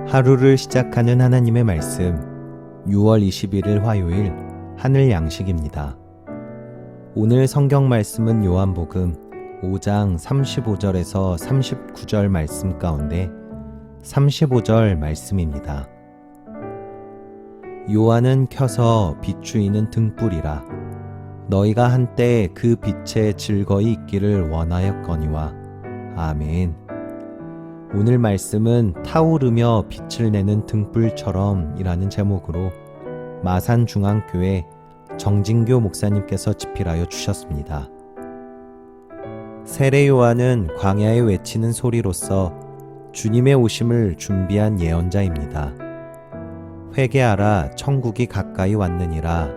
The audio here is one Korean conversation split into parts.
하루를 시작하는 하나님의 말씀 6월 21일 화요일 하늘 양식입니다. 오늘 성경 말씀은 요한복음 5장 35절에서 39절 말씀 가운데 35절 말씀입니다. 요한은 켜서 비추이는 등불이라 너희가 한때 그 빛에 즐거이 있기를 원하였거니와. 아멘. 오늘 말씀은 타오르며 빛을 내는 등불처럼 이라는 제목으로 마산중앙교회 정진교 목사님께서 집필하여 주셨습니다. 세례 요한은 광야에 외치는 소리로서 주님의 오심을 준비한 예언자입니다. 회개하라, 천국이 가까이 왔느니라.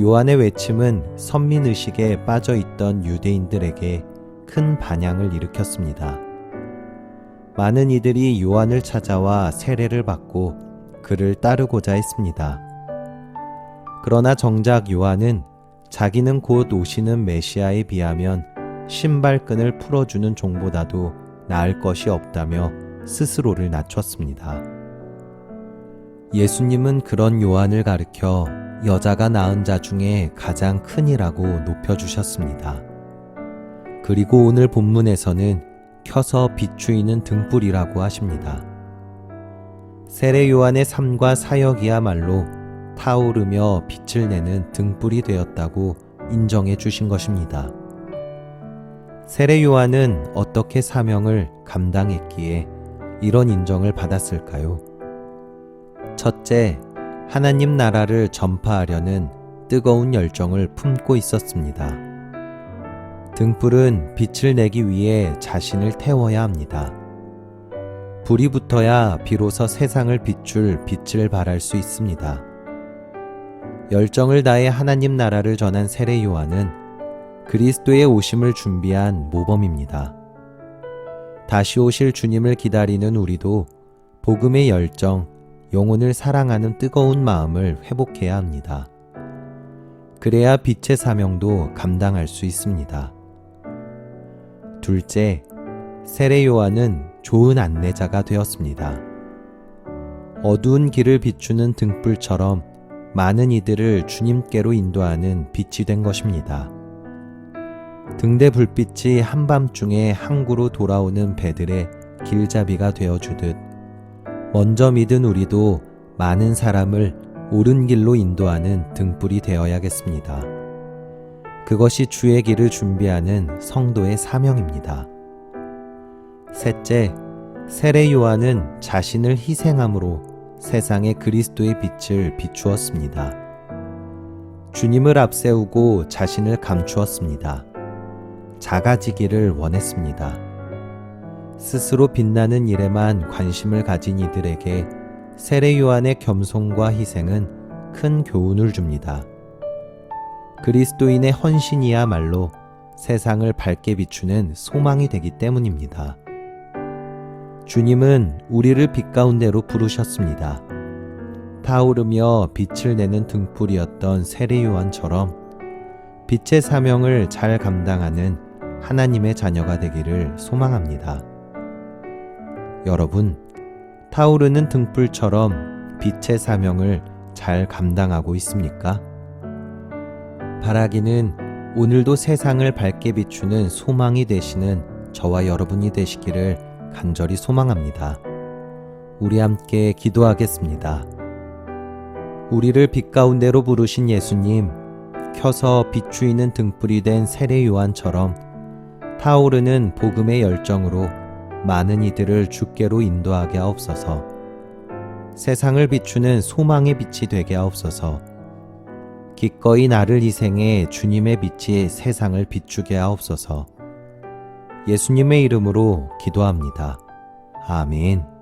요한의 외침은 선민의식에 빠져있던 유대인들에게 큰 반향을 일으켰습니다. 많은 이들이 요한을 찾아와 세례를 받고 그를 따르고자 했습니다. 그러나 정작 요한은 자기는 곧 오시는 메시아에 비하면 신발끈을 풀어주는 종보다도 나을 것이 없다며 스스로를 낮췄습니다. 예수님은 그런 요한을 가르켜 여자가 낳은 자 중에 가장 큰이라고 높여주셨습니다. 그리고 오늘 본문에서는 켜서 비추이는 등불이라고 하십니다. 세례 요한의 삶과 사역이야말로 타오르며 빛을 내는 등불이 되었다고 인정해 주신 것입니다. 세례 요한은 어떻게 사명을 감당했기에 이런 인정을 받았을까요? 첫째, 하나님 나라를 전파하려는 뜨거운 열정을 품고 있었습니다. 등불은 빛을 내기 위해 자신을 태워야 합니다. 불이 붙어야 비로소 세상을 비출 빛을 발할 수 있습니다. 열정을 다해 하나님 나라를 전한 세례 요한은 그리스도의 오심을 준비한 모범입니다. 다시 오실 주님을 기다리는 우리도 복음의 열정, 영혼을 사랑하는 뜨거운 마음을 회복해야 합니다. 그래야 빛의 사명도 감당할 수 있습니다. 둘째, 세례 요한은 좋은 안내자가 되었습니다. 어두운 길을 비추는 등불처럼 많은 이들을 주님께로 인도하는 빛이 된 것입니다. 등대 불빛이 한밤중에 항구로 돌아오는 배들의 길잡이가 되어주듯 먼저 믿은 우리도 많은 사람을 옳은 길로 인도하는 등불이 되어야겠습니다. 그것이 주의 길을 준비하는 성도의 사명입니다. 셋째, 세례 요한은 자신을 희생함으로 세상에 그리스도의 빛을 비추었습니다. 주님을 앞세우고 자신을 감추었습니다. 작아지기를 원했습니다. 스스로 빛나는 일에만 관심을 가진 이들에게 세례 요한의 겸손과 희생은 큰 교훈을 줍니다. 그리스도인의 헌신이야말로 세상을 밝게 비추는 소망이 되기 때문입니다. 주님은 우리를 빛 가운데로 부르셨습니다. 타오르며 빛을 내는 등불이었던 세례 요한처럼 빛의 사명을 잘 감당하는 하나님의 자녀가 되기를 소망합니다. 여러분, 타오르는 등불처럼 빛의 사명을 잘 감당하고 있습니까? 바라기는 오늘도 세상을 밝게 비추는 소망이 되시는 저와 여러분이 되시기를 간절히 소망합니다. 우리 함께 기도하겠습니다. 우리를 빛 가운데로 부르신 예수님, 켜서 비추이는 등불이 된 세례 요한처럼 타오르는 복음의 열정으로 많은 이들을 주께로 인도하게 하옵소서. 세상을 비추는 소망의 빛이 되게 하옵소서. 기꺼이 나를 희생해 주님의 빛이 세상을 비추게 하옵소서. 예수님의 이름으로 기도합니다. 아멘.